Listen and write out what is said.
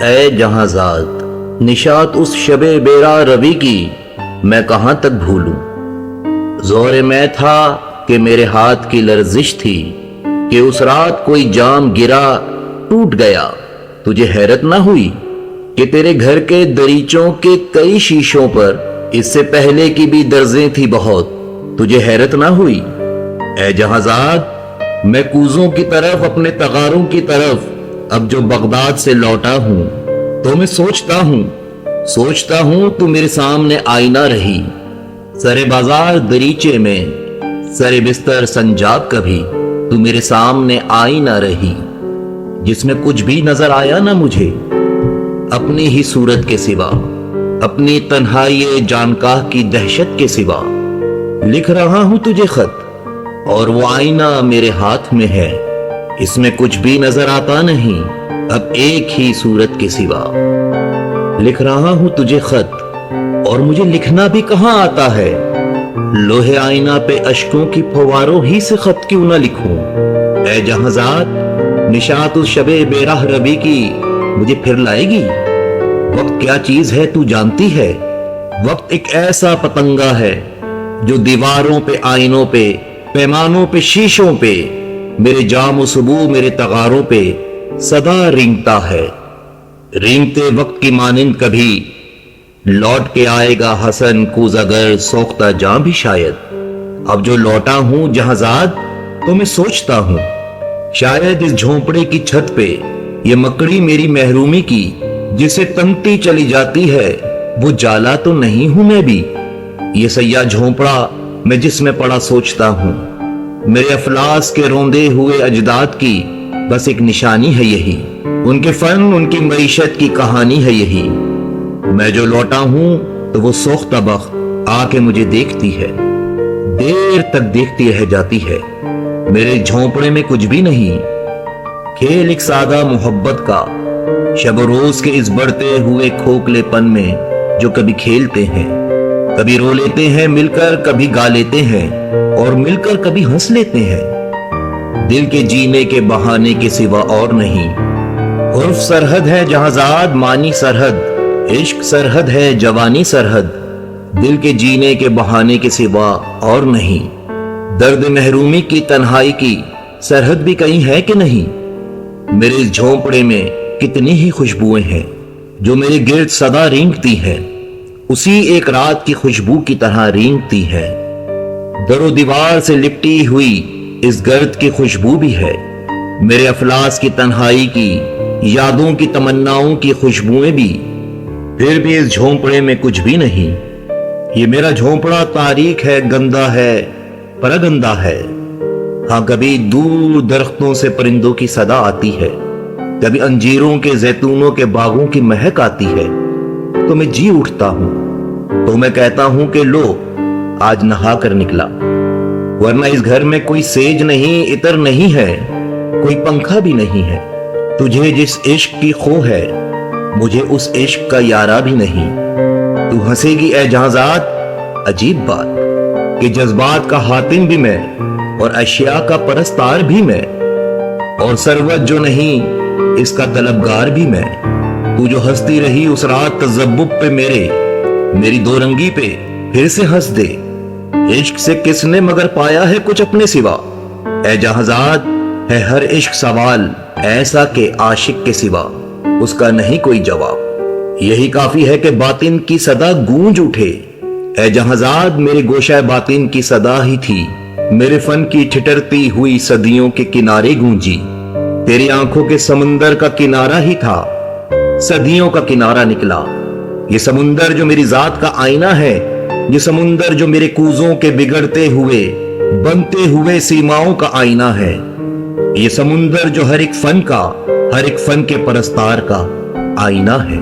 اے جہاں ذات نشاط اس شب بیرا روی کی میں کہاں تک بھولوں. زور میں تھا کہ میرے ہاتھ کی لرزش تھی کہ اس رات کوئی جام گرا ٹوٹ گیا. تجھے حیرت نہ ہوئی کہ تیرے گھر کے دریچوں کے کئی شیشوں پر اس سے پہلے کی بھی درزیں تھی بہت. تجھے حیرت نہ ہوئی. اے جہاں ذات میں کوزوں کی طرف اپنے تغاروں کی طرف اب جو بغداد سے لوٹا ہوں تو میں سوچتا ہوں تو میرے سامنے آئینہ رہی. سر بازار دریچے میں سر بستر سنجاب کبھی تو میرے سامنے آئینہ رہی، جس میں کچھ بھی نظر آیا نہ مجھے اپنی ہی صورت کے سوا، اپنی تنہائی جانکاہ کی دہشت کے سوا. لکھ رہا ہوں تجھے خط اور وہ آئینہ میرے ہاتھ میں ہے، اس میں کچھ بھی نظر آتا نہیں اب ایک ہی صورت کے سوا. لکھ رہا ہوں تجھے خط اور مجھے لکھنا بھی کہاں آتا ہے. لوہے آئینہ پہ اشکوں کی فواروں ہی سے خط کیوں نہ لکھوں. اے جہاں ذات نشاط اس شب بیراہ ربی کی مجھے پھر لائے گی. وقت کیا چیز ہے تو جانتی ہے. وقت ایک ایسا پتنگا ہے جو دیواروں پہ، آئینوں پہ، پیمانوں پہ، شیشوں پہ، میرے جام و صبو، میرے تغاروں پہ صدا رینگتا ہے. رینگتے وقت کی مانند کبھی لوٹ کے آئے گا حسن کوزگر سوختہ جاں بھی شاید. اب جو لوٹا ہوں جہاں ذات تو میں سوچتا ہوں شاید اس جھونپڑے کی چھت پہ یہ مکڑی میری محرومی کی جسے تنتی چلی جاتی ہے وہ جالا تو نہیں ہوں میں بھی. یہ سیاہ جھونپڑا میں جس میں پڑا سوچتا ہوں میرے افلاس کے روندے ہوئے اجداد کی بس ایک نشانی ہے یہی، ان کے فن، ان کی معیشت کی کہانی ہے یہی. میں جو لوٹا ہوں تو وہ سوختہ بخت آ کے مجھے دیکھتی ہے، دیر تک دیکھتی رہ جاتی ہے. میرے جھونپڑے میں کچھ بھی نہیں، کھیل ایک سادہ محبت کا، شب و روز کے اس بڑھتے ہوئے کھوکھلے پن میں جو کبھی کھیلتے ہیں، کبھی رو لیتے ہیں مل کر، کبھی گا لیتے ہیں اور مل کر کبھی ہنس لیتے ہیں. دل کے جینے کے بہانے کے سوا اور نہیں. عرف سرحد ہے جہاں ذات، مانی سرحد، عشق سرحد ہے، جوانی سرحد. دل کے جینے کے بہانے کے سوا اور نہیں. درد محرومی کی، تنہائی کی سرحد بھی کہیں ہے کہ نہیں. میرے اس جھونپڑے میں کتنی ہی خوشبوئیں ہیں جو میرے گرد صدا رینگتی ہیں، اسی ایک رات کی خوشبو کی طرح رینگتی ہیں. در و دیوار سے لپٹی ہوئی اس گرد کی خوشبو بھی ہے، میرے افلاس کی تنہائی کی، یادوں کی، تمناؤں کی خوشبوئیں بھی. پھر بھی اس جھونپڑے میں کچھ بھی نہیں. یہ میرا جھونپڑا تاریک ہے، گندا ہے، پرگندہ ہے. ہاں کبھی دور درختوں سے پرندوں کی صدا آتی ہے، کبھی انجیروں کے، زیتونوں کے باغوں کی مہک آتی ہے تو میں جی اٹھتا ہوں، تو میں کہتا ہوں کہ لو آج نہا کر نکلا. ورنہ اس گھر میں کوئی سیج نہیں، عطر نہیں ہے، کوئی پنکھا بھی نہیں ہے. تجھے جس عشق کی خو ہے مجھے اس عشق کا یارا بھی نہیں. تو ہنسے گی اے جہاں ذات، عجیب بات کہ جذبات کا حاتم بھی میں اور اشیاء کا پرستار بھی میں، اور ثروت جو نہیں اس کا طلبگار بھی میں. تو جو ہنستی رہی اس رات تذبذب پہ، میری دو رنگی پہ پھر سے ہنس دے. عشق سے کس نے مگر پایا ہے کچھ اپنے سوا. اے جہاں ذات ہے ہر عشق سوال ایسا کہ عاشق کے سوا اس کا نہیں کوئی جواب. یہی کافی ہے کہ باطن کی صدا گونج اٹھے. اے جہاں ذات میرے گوشہ باطن کی صدا ہی تھی، میرے فن کی ٹھٹرتی ہوئی صدیوں کے کنارے گونجی. تیری آنکھوں کے سمندر کا کنارہ ہی تھا، صدیوں کا کنارہ نکلا. یہ سمندر جو میری ذات کا آئینہ ہے، یہ سمندر جو میرے کوزوں کے بگڑتے ہوئے، بنتے ہوئے سیماؤں کا آئینہ ہے. یہ سمندر جو ہر ایک فن کا، ہر ایک فن کے پرستار کا آئینہ ہے.